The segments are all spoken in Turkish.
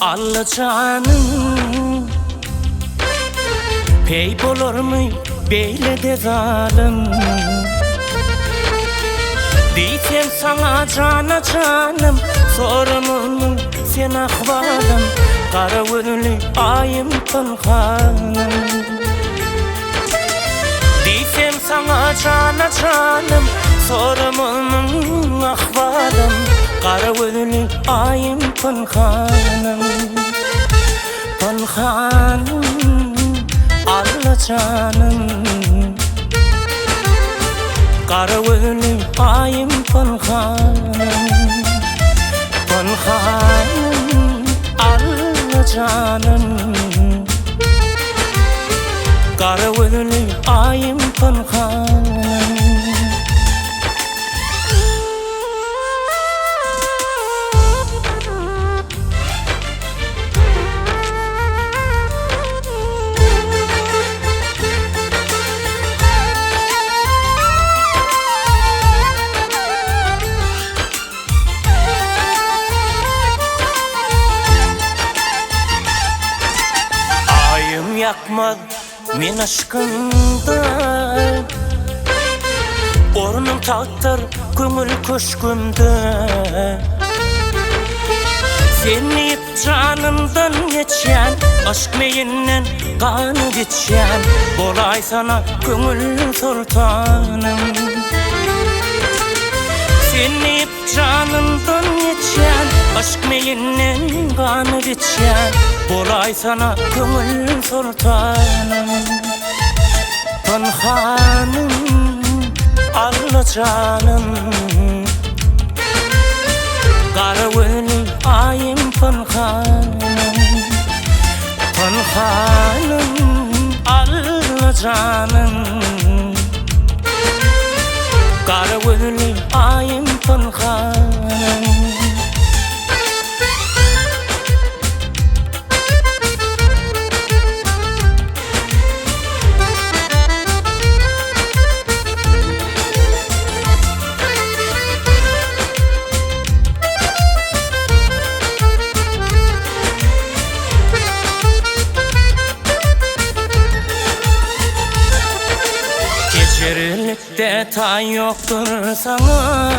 Alla canım pey bolur mu beyle de zalim Diysen sana cana canım sorumlum sen ahvalım Kara gönlü ayım pınhanım Diysen sana cana canım sorumlum ahvalım Kara gönlü ayım pınhanım Pınhanım alla canım Kara gönlü ayım pınhanım Pınhanım alla canım Kara gönlü ayım pınhanım Yakmaz men aşkında Ornum taktır köngül köşkünde Seni canımdan geçen aşk meyinden kanı geçen Bolay sana köngül sultanım Seni canımdan geçen aşk meyinden kanı geçen Bolay sana köngül sultanım Pınhanım alla canım Kara gönlü ayım pınhanım Pınhanım alla canım Kara gönlü ayım pınhanım Geçerilikte tay yoktur sana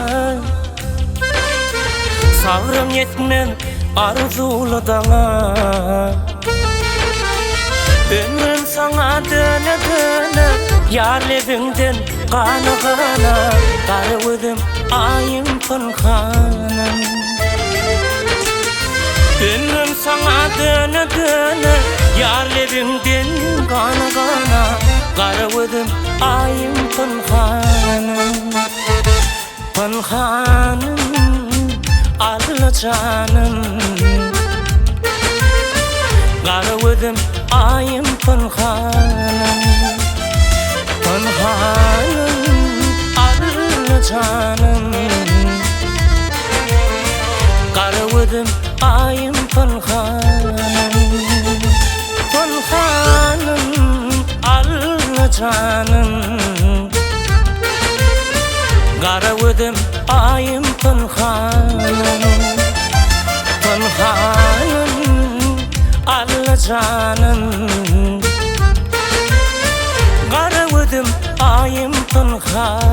Sabrım yetmez arzulu dana Ömrüm sana döne döne Yarlevinden kana kana Karıvıdım ayım pınhanım Ömrüm sana döne döne Yarlevinden kana kana Karıvıdım ayım pınhanım Pınhanım alla canım Karıvıdım ayım pınhanım Pınhanım alla canım Karıvıdım ayım pınhanım Pınhanım alla canım Karıvıdım ayım pınhanım Pınhanım alla canım Karıvıdım ayım pınhanım